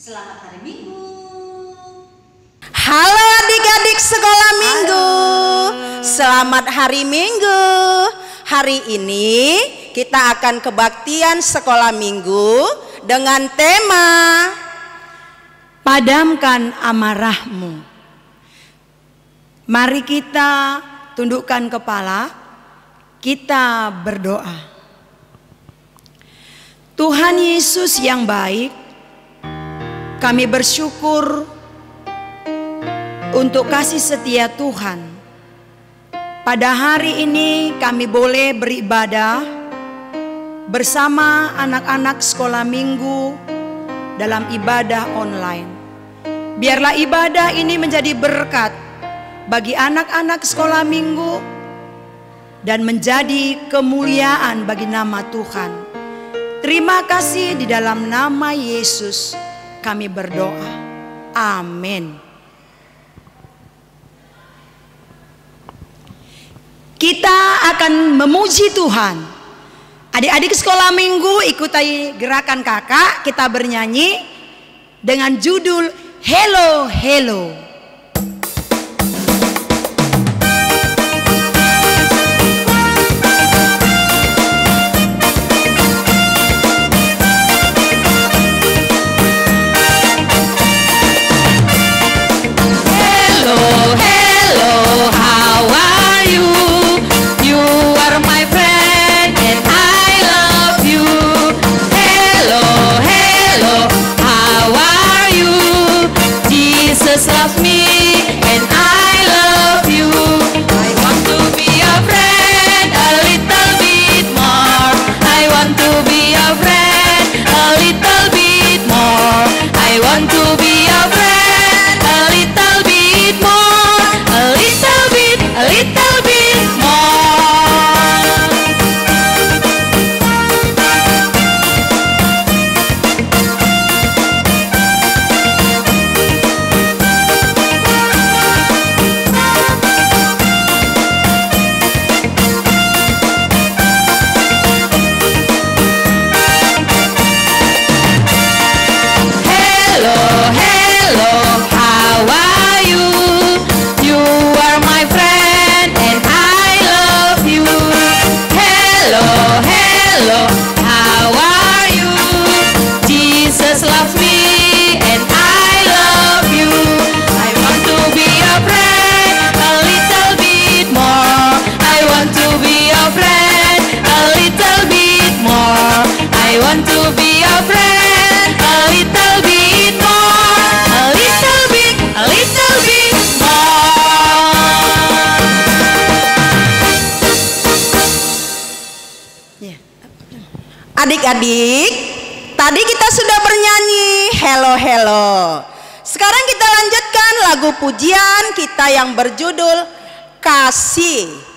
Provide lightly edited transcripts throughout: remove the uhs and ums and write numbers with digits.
Selamat hari Minggu. Halo adik-adik sekolah minggu. Selamat hari Minggu. Hari ini kita akan kebaktian sekolah minggu dengan tema Padamkan amarahmu. Mari kita tundukkan kepala, kita berdoa. Tuhan Yesus yang baik, kami bersyukur untuk kasih setia Tuhan. Pada hari ini kami boleh beribadah bersama anak-anak sekolah minggu dalam ibadah online. Biarlah ibadah ini menjadi berkat bagi anak-anak sekolah minggu dan menjadi kemuliaan bagi nama Tuhan. Terima kasih, di dalam nama Yesus kami berdoa. Amin. Kita akan memuji Tuhan. Adik-adik sekolah minggu, ikuti gerakan kakak. Kita bernyanyi dengan judul Hello Hello. Love me and I love you. I want to be your friend a little bit more. I want to be your friend a little bit more. I want to be your friend a little bit more. A little bit more. Adik-adik, tadi kita sudah bernyanyi Hello Hello. Sekarang kita lanjutkan lagu pujian kita yang berjudul Kasih.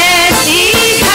K-A-S-I-H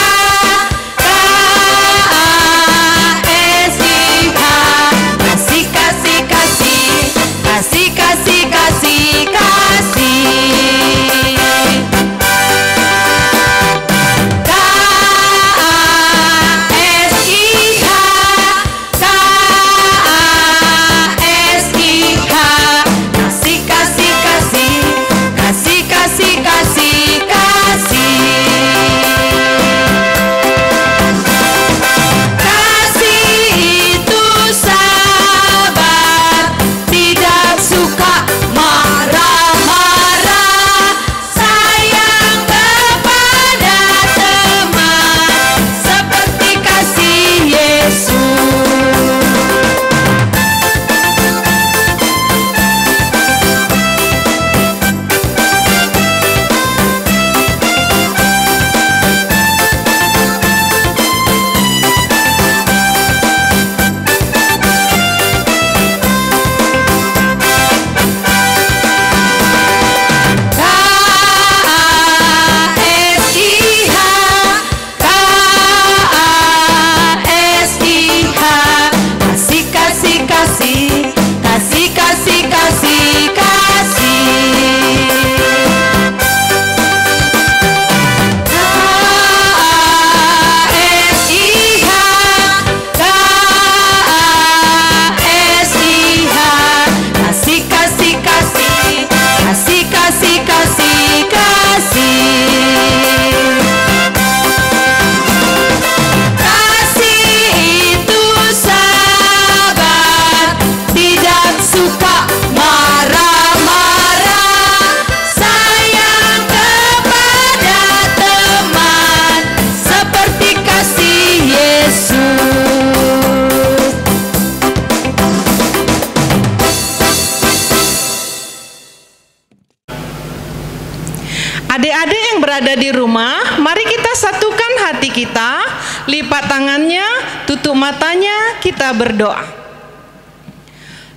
berada di rumah, mari kita satukan hati kita, lipat tangannya, tutup matanya, kita berdoa.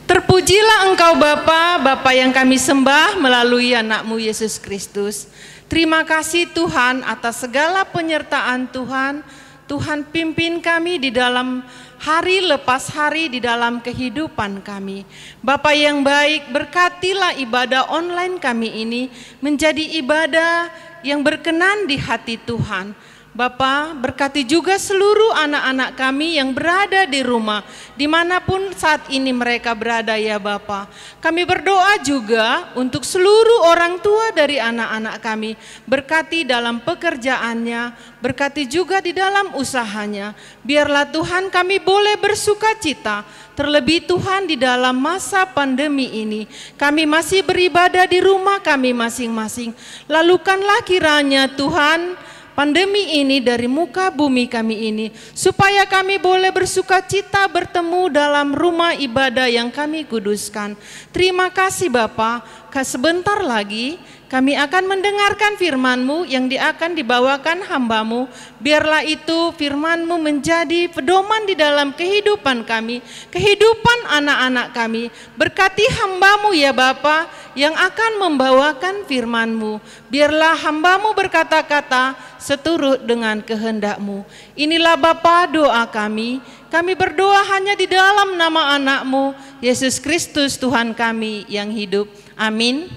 Terpujilah Engkau Bapa, Bapa yang kami sembah melalui anak-Mu Yesus Kristus. Terima kasih Tuhan atas segala penyertaan Tuhan. Tuhan pimpin kami di dalam hari lepas hari di dalam kehidupan kami. Bapa yang baik, berkatilah ibadah online kami ini menjadi ibadah yang berkenan di hati Tuhan. Bapa, berkati juga seluruh anak-anak kami yang berada di rumah, dimanapun saat ini mereka berada ya Bapa. Kami berdoa juga untuk seluruh orang tua dari anak-anak kami, berkati dalam pekerjaannya, berkati juga di dalam usahanya. Biarlah Tuhan kami boleh bersuka cita, terlebih Tuhan di dalam masa pandemi ini. Kami masih beribadah di rumah kami masing-masing. Lalukanlah kiranya Tuhan pandemi ini dari muka bumi kami ini, supaya kami boleh bersuka cita bertemu dalam rumah ibadah yang kami kuduskan. Terima kasih Bapa. Sebentar lagi kami akan mendengarkan firman-Mu yang akan dibawakan hamba-Mu. Biarlah itu firman-Mu menjadi pedoman di dalam kehidupan kami, kehidupan anak-anak kami. Berkati hamba-Mu ya Bapa yang akan membawakan firman-Mu. Biarlah hamba-Mu berkata-kata seturut dengan kehendak-Mu. Inilah Bapa doa kami. Kami berdoa hanya di dalam nama anak-Mu, Yesus Kristus Tuhan kami yang hidup. Amin.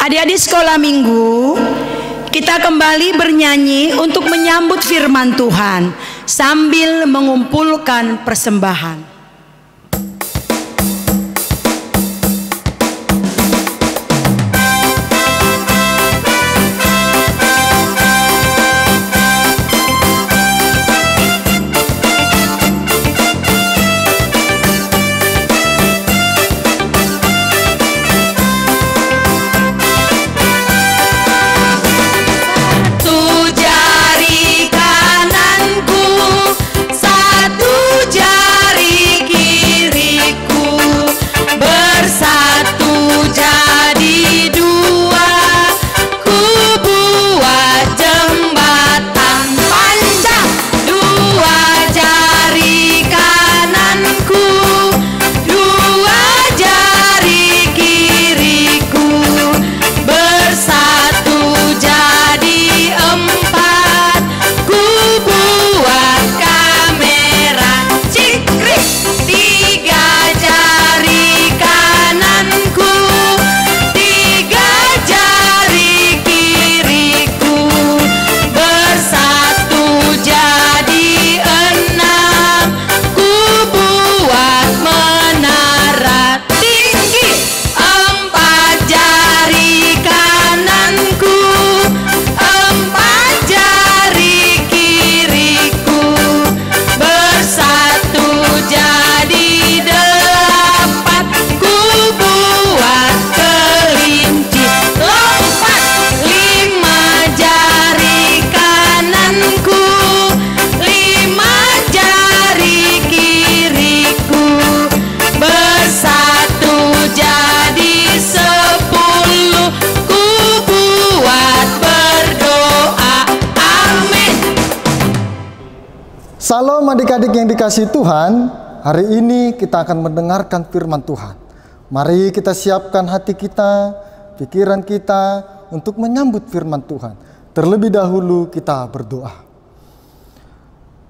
Adik-adik sekolah minggu, kita kembali bernyanyi untuk menyambut firman Tuhan sambil mengumpulkan persembahan. Salam adik-adik yang dikasihi Tuhan, hari ini kita akan mendengarkan firman Tuhan. Mari kita siapkan hati kita, pikiran kita untuk menyambut firman Tuhan. Terlebih dahulu kita berdoa.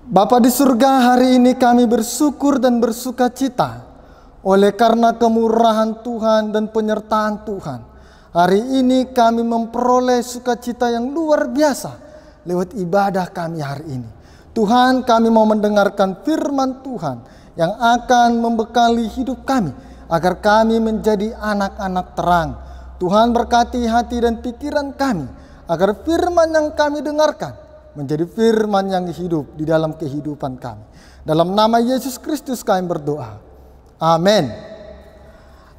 Bapa di surga, hari ini kami bersyukur dan bersuka cita oleh karena kemurahan Tuhan dan penyertaan Tuhan. Hari ini kami memperoleh sukacita yang luar biasa lewat ibadah kami hari ini. Tuhan, kami mau mendengarkan firman Tuhan yang akan membekali hidup kami agar kami menjadi anak-anak terang. Tuhan, berkati hati dan pikiran kami agar firman yang kami dengarkan menjadi firman yang hidup di dalam kehidupan kami. Dalam nama Yesus Kristus kami berdoa. Amin.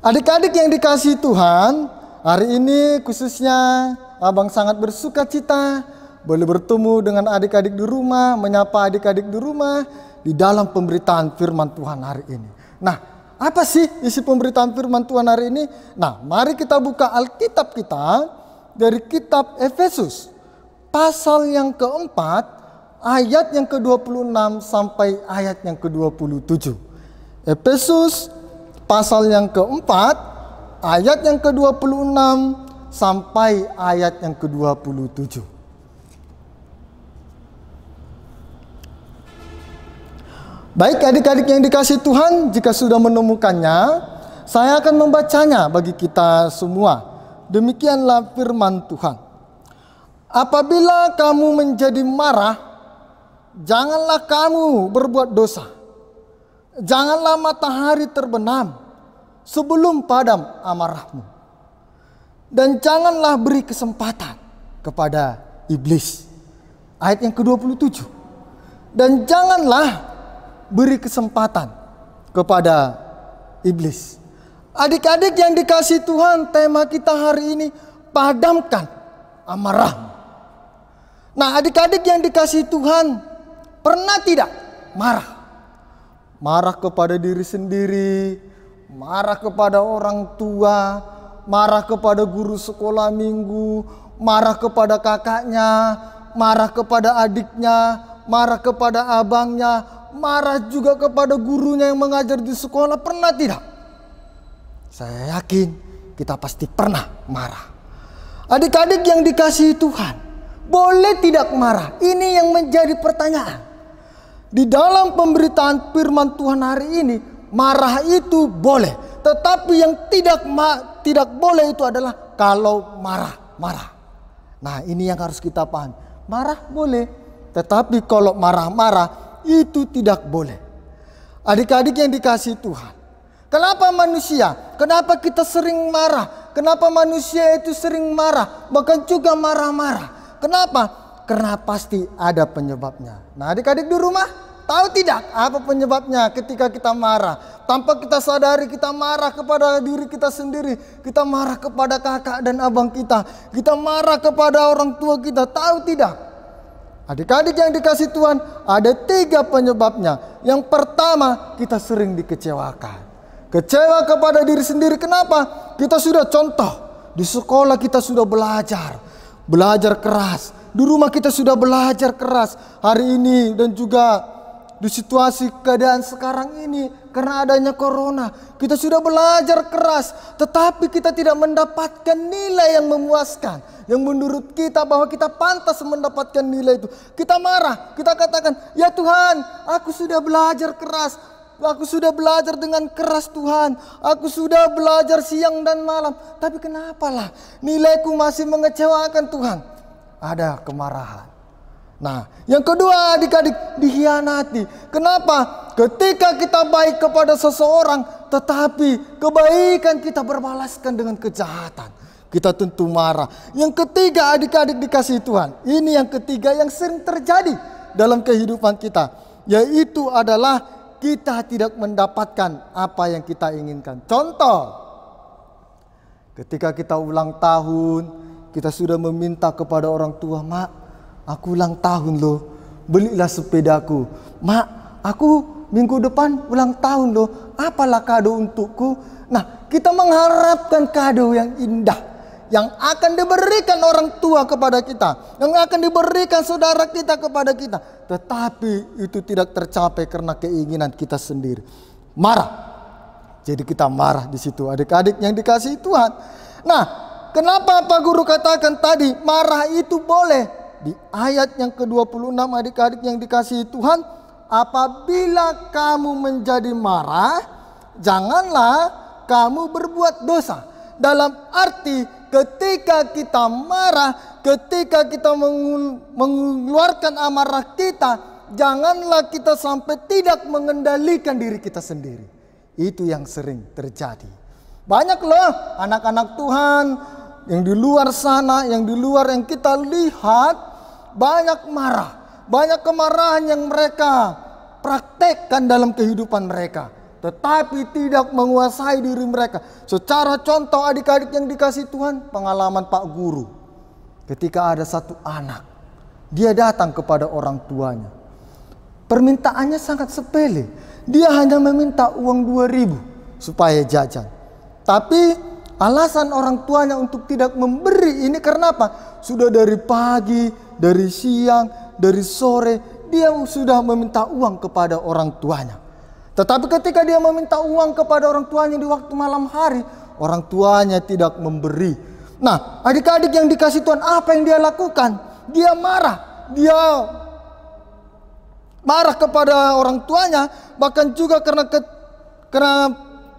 Adik-adik yang dikasihi Tuhan, hari ini khususnya Abang sangat bersuka cita boleh bertemu dengan adik-adik di rumah, menyapa adik-adik di rumah di dalam pemberitaan firman Tuhan hari ini. Nah, apa sih isi pemberitaan firman Tuhan hari ini? Nah, mari kita buka Alkitab kita dari kitab Efesus pasal yang keempat ayat yang ke-26 sampai ayat yang ke-27. Efesus pasal yang keempat ayat yang ke-26 sampai ayat yang ke-27. Baik adik-adik yang dikasihi Tuhan, jika sudah menemukannya, saya akan membacanya bagi kita semua. Demikianlah firman Tuhan. Apabila kamu menjadi marah, janganlah kamu berbuat dosa. Janganlah matahari terbenam sebelum padam amarahmu. Dan janganlah beri kesempatan kepada iblis. Ayat yang ke-27. Dan janganlah beri kesempatan kepada iblis. Adik-adik yang dikasihi Tuhan, tema kita hari ini padamkan amarah. Nah, adik-adik yang dikasihi Tuhan, pernah tidak marah? Marah kepada diri sendiri, marah kepada orang tua, marah kepada guru sekolah minggu, marah kepada kakaknya, marah kepada adiknya, marah kepada abangnya, marah juga kepada gurunya yang mengajar di sekolah. Pernah tidak? Saya yakin kita pasti pernah marah. Adik-adik yang dikasihi Tuhan, boleh tidak marah? Ini yang menjadi pertanyaan. Di dalam pemberitaan firman Tuhan hari ini, marah itu boleh. Tetapi yang tidak boleh itu adalah kalau marah-marah. Nah, ini yang harus kita pahami. Marah boleh, tetapi kalau marah-marah itu tidak boleh. Adik-adik yang dikasihi Tuhan, kenapa manusia? Kenapa kita sering marah? Kenapa manusia itu sering marah? Bahkan juga marah-marah. Kenapa? Karena pasti ada penyebabnya. Nah, adik-adik di rumah, tahu tidak apa penyebabnya ketika kita marah? Tanpa kita sadari kita marah kepada diri kita sendiri. Kita marah kepada kakak dan abang kita. Kita marah kepada orang tua kita. Tahu tidak? Adik-adik yang dikasihi Tuhan, ada 3 penyebabnya. Yang pertama, kita sering dikecewakan. Kecewa kepada diri sendiri. Kenapa? Kita sudah contoh. Di sekolah kita sudah belajar keras. Di rumah kita sudah belajar keras. Hari ini dan juga di situasi keadaan sekarang ini, karena adanya corona, kita sudah belajar keras. Tetapi kita tidak mendapatkan nilai yang memuaskan, yang menurut kita bahwa kita pantas mendapatkan nilai itu. Kita marah, kita katakan, ya Tuhan, aku sudah belajar keras. Aku sudah belajar dengan keras Tuhan. Aku sudah belajar siang dan malam. Tapi kenapalah nilaiku masih mengecewakan Tuhan? Ada kemarahan. Nah, yang kedua adik-adik, dikhianati. Kenapa? Ketika kita baik kepada seseorang, tetapi kebaikan kita berbalaskan dengan kejahatan, kita tentu marah. Yang ketiga adik-adik dikasihi Tuhan, ini yang ketiga yang sering terjadi dalam kehidupan kita, yaitu adalah kita tidak mendapatkan apa yang kita inginkan. Contoh, ketika kita ulang tahun, kita sudah meminta kepada orang tua, Mak, aku ulang tahun loh, belilah sepedaku. Mak, aku minggu depan ulang tahun loh, apalah kado untukku? Nah, kita mengharapkan kado yang indah, yang akan diberikan orang tua kepada kita, yang akan diberikan saudara kita kepada kita. Tetapi itu tidak tercapai karena keinginan kita sendiri. Marah. Jadi kita marah di situ, adik-adik yang dikasihi Tuhan. Nah, kenapa Pak Guru katakan tadi marah itu boleh? Di ayat yang ke-26 adik-adik yang dikasihi Tuhan, apabila kamu menjadi marah, janganlah kamu berbuat dosa. Dalam arti ketika kita marah, ketika kita mengeluarkan amarah kita, janganlah kita sampai tidak mengendalikan diri kita sendiri. Itu yang sering terjadi. Banyak loh anak-anak Tuhan yang di luar sana, yang di luar yang kita lihat, banyak marah. Banyak kemarahan yang mereka praktekkan dalam kehidupan mereka, tetapi tidak menguasai diri mereka. Secara contoh adik-adik yang dikasihi Tuhan, pengalaman Pak Guru. Ketika ada satu anak, dia datang kepada orang tuanya. Permintaannya sangat sepele. Dia hanya meminta uang 2.000 supaya jajan. Tapi alasan orang tuanya untuk tidak memberi ini karena apa? Sudah dari pagi, dari siang, dari sore dia sudah meminta uang kepada orang tuanya. Tetapi ketika dia meminta uang kepada orang tuanya di waktu malam hari, orang tuanya tidak memberi. Nah, adik-adik yang dikasih Tuhan, apa yang dia lakukan? Dia marah. Dia marah kepada orang tuanya, bahkan juga karena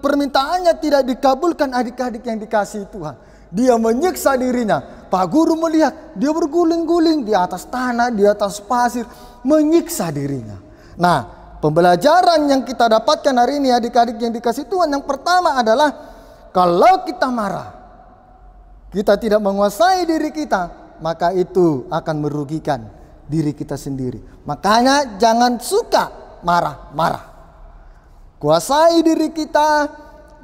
permintaannya tidak dikabulkan adik-adik yang dikasihi Tuhan. Dia menyiksa dirinya. Pak guru melihat dia berguling-guling di atas tanah, di atas pasir, menyiksa dirinya. Nah, pembelajaran yang kita dapatkan hari ini adik-adik yang dikasihi Tuhan, yang pertama adalah kalau kita marah, kita tidak menguasai diri kita, maka itu akan merugikan diri kita sendiri. Makanya jangan suka marah-marah. Kuasai diri kita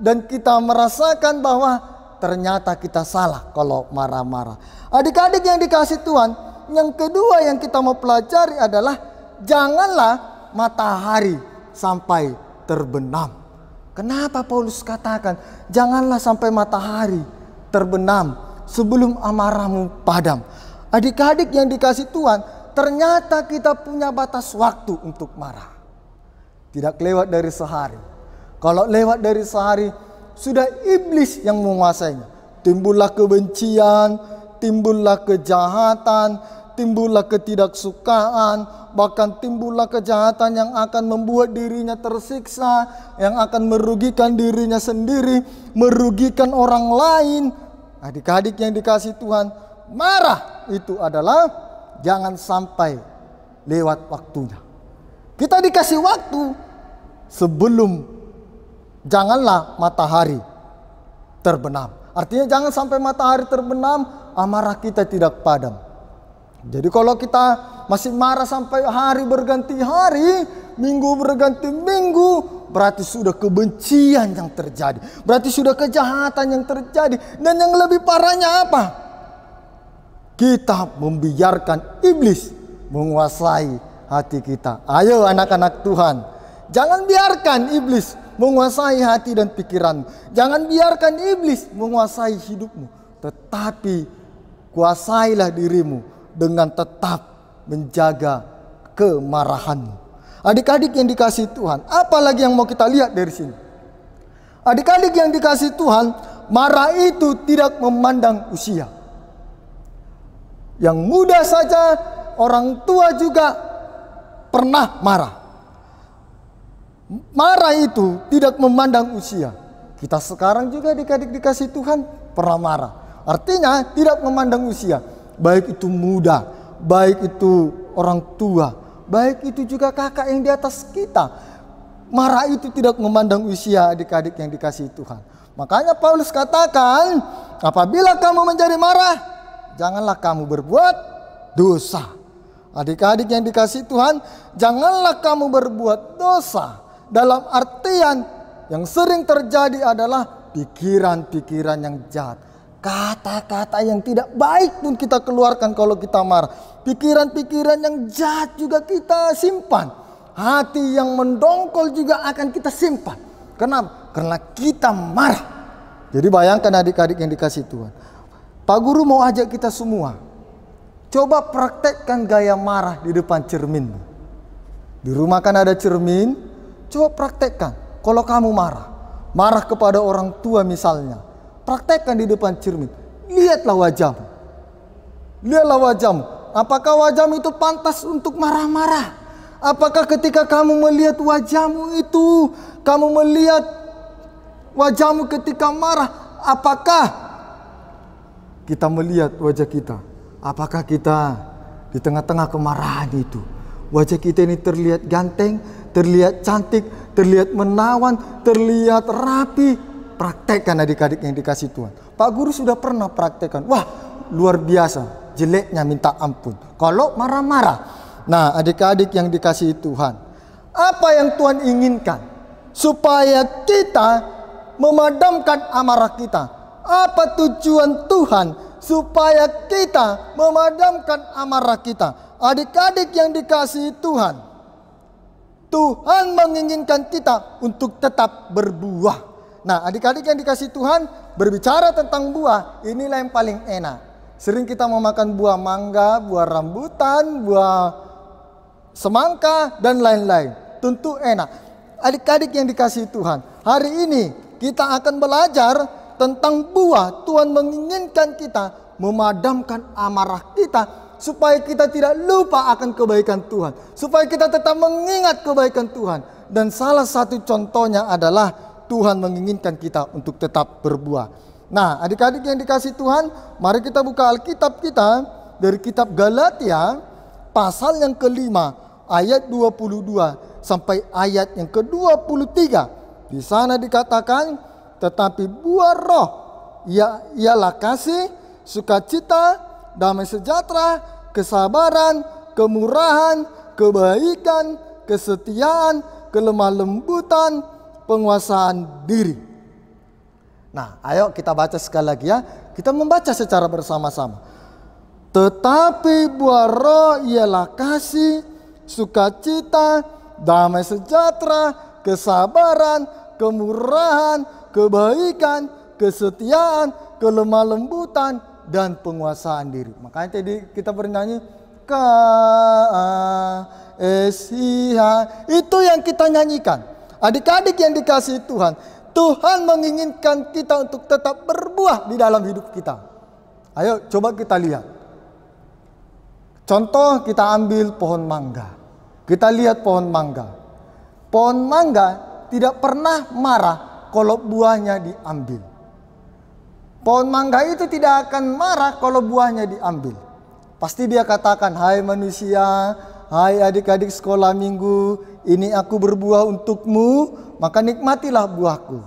dan kita merasakan bahwa ternyata kita salah kalau marah-marah. Adik-adik yang dikasihi Tuhan, yang kedua yang kita mau pelajari adalah janganlah matahari sampai terbenam. Kenapa Paulus katakan janganlah sampai matahari terbenam sebelum amarahmu padam? Adik-adik yang dikasihi Tuhan, ternyata kita punya batas waktu untuk marah. Tidak lewat dari sehari. Kalau lewat dari sehari, sudah iblis yang menguasainya. Timbullah kebencian, timbullah kejahatan, timbullah ketidaksukaan, bahkan timbullah kejahatan yang akan membuat dirinya tersiksa, yang akan merugikan dirinya sendiri, merugikan orang lain. Adik-adik yang dikasihi Tuhan, marah itu adalah jangan sampai lewat waktunya. Kita dikasih waktu sebelum janganlah matahari terbenam. Artinya jangan sampai matahari terbenam, amarah kita tidak padam. Jadi kalau kita masih marah sampai hari berganti hari, minggu berganti minggu, berarti sudah kebencian yang terjadi. Berarti sudah kejahatan yang terjadi. Dan yang lebih parahnya apa? Kita membiarkan iblis menguasai hati kita. Ayo anak-anak Tuhan, jangan biarkan iblis menguasai hati dan pikiran. Jangan biarkan iblis menguasai hidupmu. Tetapi kuasailah dirimu dengan tetap menjaga kemarahanmu. Adik-adik yang dikasihi Tuhan, apalagi yang mau kita lihat dari sini? Adik-adik yang dikasihi Tuhan, marah itu tidak memandang usia. Yang muda saja, orang tua juga pernah marah. Marah itu tidak memandang usia. Kita sekarang juga adik-adik dikasihi Tuhan pernah marah. Artinya tidak memandang usia. Baik itu muda, baik itu orang tua, baik itu juga kakak yang di atas kita. Marah itu tidak memandang usia adik-adik yang dikasihi Tuhan. Makanya Paulus katakan, apabila kamu menjadi marah, janganlah kamu berbuat dosa. Adik-adik yang dikasihi Tuhan, janganlah kamu berbuat dosa. Dalam artian yang sering terjadi adalah pikiran-pikiran yang jahat. Kata-kata yang tidak baik pun kita keluarkan kalau kita marah. Pikiran-pikiran yang jahat juga kita simpan. Hati yang mendongkol juga akan kita simpan. Kenapa? Karena kita marah. Jadi bayangkan adik-adik yang dikasihi Tuhan. Pak Guru mau ajak kita semua, coba praktekkan gaya marah di depan cermin. Di rumah kan ada cermin, coba praktekkan. Kalau kamu marah kepada orang tua misalnya, praktekkan di depan cermin. Lihatlah wajahmu. Lihatlah wajahmu. Apakah wajahmu itu pantas untuk marah-marah? Apakah ketika kamu melihat wajahmu itu, kamu melihat wajahmu ketika marah, apakah kita melihat wajah kita? Apakah kita di tengah-tengah kemarahan itu, wajah kita ini terlihat ganteng, terlihat cantik, terlihat menawan, terlihat rapi? Praktekkan adik-adik yang dikasihi Tuhan. Pak Guru sudah pernah praktekkan. Wah, luar biasa, jeleknya minta ampun kalau marah-marah. Nah, adik-adik yang dikasihi Tuhan, apa yang Tuhan inginkan? Supaya kita memadamkan amarah kita. Apa tujuan Tuhan? Supaya kita memadamkan amarah kita. Adik-adik yang dikasihi Tuhan, Tuhan menginginkan kita untuk tetap berbuah. Nah, adik-adik yang dikasih Tuhan, berbicara tentang buah, inilah yang paling enak. Sering kita mau makan buah mangga, buah rambutan, buah semangka, dan lain-lain. Tentu enak. Adik-adik yang dikasih Tuhan, hari ini kita akan belajar tentang buah. Tuhan menginginkan kita memadamkan amarah kita, supaya kita tidak lupa akan kebaikan Tuhan, supaya kita tetap mengingat kebaikan Tuhan. Dan salah satu contohnya adalah Tuhan menginginkan kita untuk tetap berbuah. Nah, adik-adik yang dikasih Tuhan, mari kita buka Alkitab kita dari kitab Galatia pasal yang kelima ayat 22 sampai ayat yang ke-23. Di sana dikatakan, tetapi buah roh ialah kasih, sukacita, damai sejahtera, kesabaran, kemurahan, kebaikan, kesetiaan, kelemah lembutan, penguasaan diri. Nah, ayo kita baca sekali lagi ya. Kita membaca secara bersama-sama. Tetapi buah roh ialah kasih, sukacita, damai sejahtera, kesabaran, kemurahan, kebaikan, kesetiaan, kelemah lembutan, dan penguasaan diri. Makanya tadi kita bernyanyi Ka-Esiha. Itu yang kita nyanyikan. Adik-adik yang dikasihi Tuhan, Tuhan menginginkan kita untuk tetap berbuah di dalam hidup kita. Ayo coba kita lihat. Contoh, kita ambil pohon mangga. Kita lihat pohon mangga. Pohon mangga tidak pernah marah kalau buahnya diambil. Pohon mangga itu tidak akan marah kalau buahnya diambil. Pasti dia katakan, hai manusia, hai adik-adik sekolah minggu, ini aku berbuah untukmu, maka nikmatilah buahku.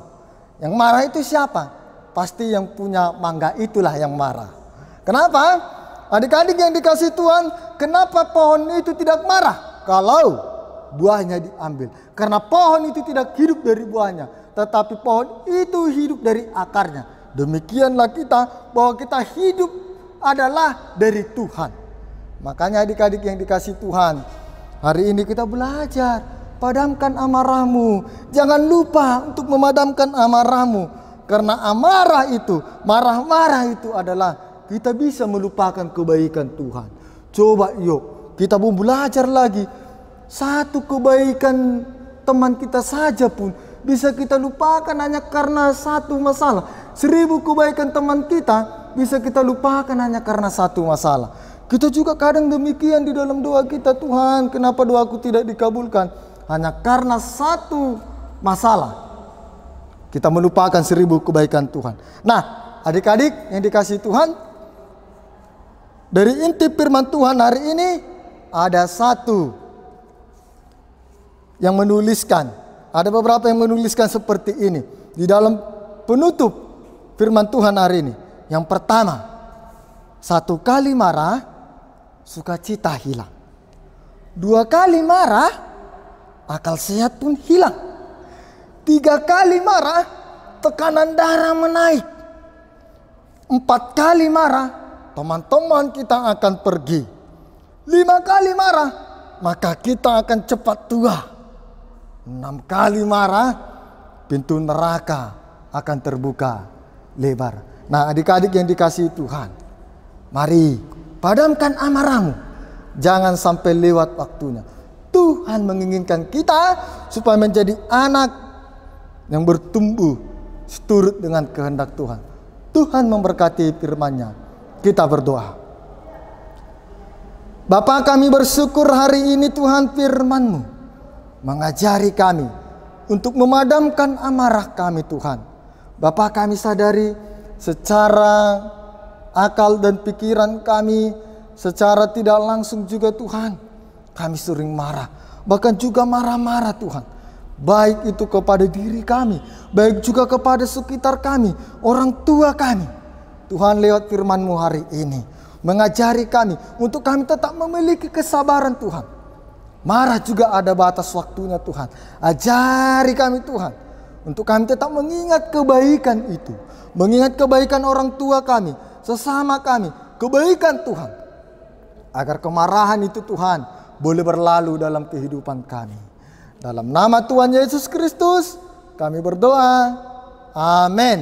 Yang marah itu siapa? Pasti yang punya mangga itulah yang marah. Kenapa? Adik-adik yang dikasih Tuhan, kenapa pohon itu tidak marah kalau buahnya diambil? Karena pohon itu tidak hidup dari buahnya, tetapi pohon itu hidup dari akarnya. Demikianlah kita, bahwa kita hidup adalah dari Tuhan. Makanya adik-adik yang dikasih Tuhan, hari ini kita belajar, padamkan amarahmu. Jangan lupa untuk memadamkan amarahmu. Karena amarah itu, marah-marah itu adalah kita bisa melupakan kebaikan Tuhan. Coba yuk, kita mau belajar lagi. Satu kebaikan teman kita saja pun bisa kita lupakan hanya karena satu masalah. 1000 kebaikan teman kita bisa kita lupakan hanya karena satu masalah. Kita juga kadang demikian di dalam doa kita. Tuhan, kenapa doaku tidak dikabulkan? Hanya karena satu masalah kita melupakan 1000 kebaikan Tuhan. Nah, adik-adik yang dikasihi Tuhan, dari inti firman Tuhan hari ini ada satu yang menuliskan. Ada beberapa yang menuliskan seperti ini di dalam penutup firman Tuhan hari ini. Yang pertama, 1 kali marah, sukacita hilang. 2 kali marah, akal sehat pun hilang. 3 kali marah, tekanan darah menaik. 4 kali marah, teman-teman kita akan pergi. 5 kali marah, maka kita akan cepat tua. 6 kali marah, pintu neraka akan terbuka lebar. Nah, adik-adik yang dikasihi Tuhan, mari padamkan amarahmu. Jangan sampai lewat waktunya. Tuhan menginginkan kita supaya menjadi anak yang bertumbuh seturut dengan kehendak Tuhan. Tuhan memberkati firman-Nya. Kita berdoa. Bapa, kami bersyukur hari ini Tuhan, firman-Mu mengajari kami untuk memadamkan amarah kami Tuhan. Bapa, kami sadari secara akal dan pikiran kami, secara tidak langsung juga Tuhan, kami sering marah, bahkan juga marah-marah Tuhan. Baik itu kepada diri kami, baik juga kepada sekitar kami, orang tua kami. Tuhan, lewat firman-Mu hari ini mengajari kami untuk kami tetap memiliki kesabaran Tuhan. Marah juga ada batas waktunya Tuhan. Ajari kami Tuhan untuk kami tetap mengingat kebaikan itu, mengingat kebaikan orang tua kami, sesama kami, kebaikan Tuhan, agar kemarahan itu Tuhan boleh berlalu dalam kehidupan kami. Dalam nama Tuhan Yesus Kristus kami berdoa. Amin.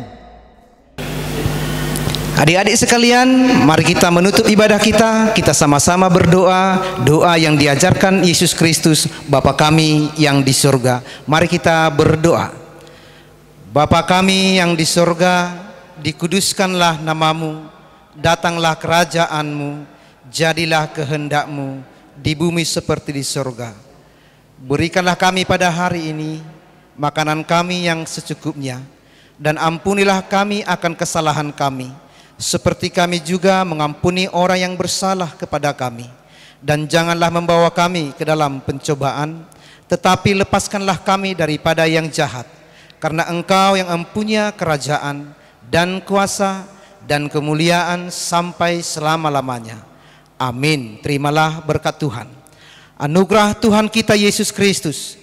Adik-adik sekalian, mari kita menutup ibadah kita. Kita sama-sama berdoa, doa yang diajarkan Yesus Kristus, Bapa kami yang di surga. Mari kita berdoa. Bapa kami yang di surga, dikuduskanlah namamu, datanglah kerajaanmu, jadilah kehendakmu di bumi seperti di surga. Berikanlah kami pada hari ini makanan kami yang secukupnya, dan ampunilah kami akan kesalahan kami, seperti kami juga mengampuni orang yang bersalah kepada kami. Dan janganlah membawa kami ke dalam pencobaan, tetapi lepaskanlah kami daripada yang jahat. Karena Engkau yang mempunyai kerajaan dan kuasa dan kemuliaan sampai selama-lamanya. Amin. Terimalah berkat Tuhan. Anugerah Tuhan kita Yesus Kristus,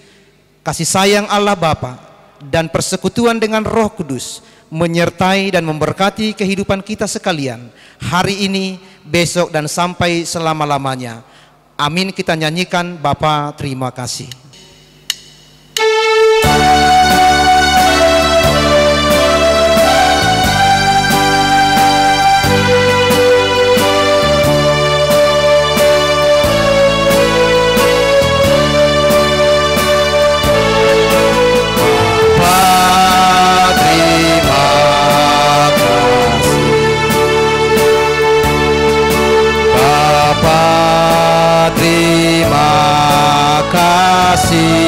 kasih sayang Allah Bapa, dan persekutuan dengan Roh Kudus menyertai dan memberkati kehidupan kita sekalian hari ini, besok, dan sampai selama-lamanya. Amin. Kita nyanyikan Bapa terima kasih. Terima kasih.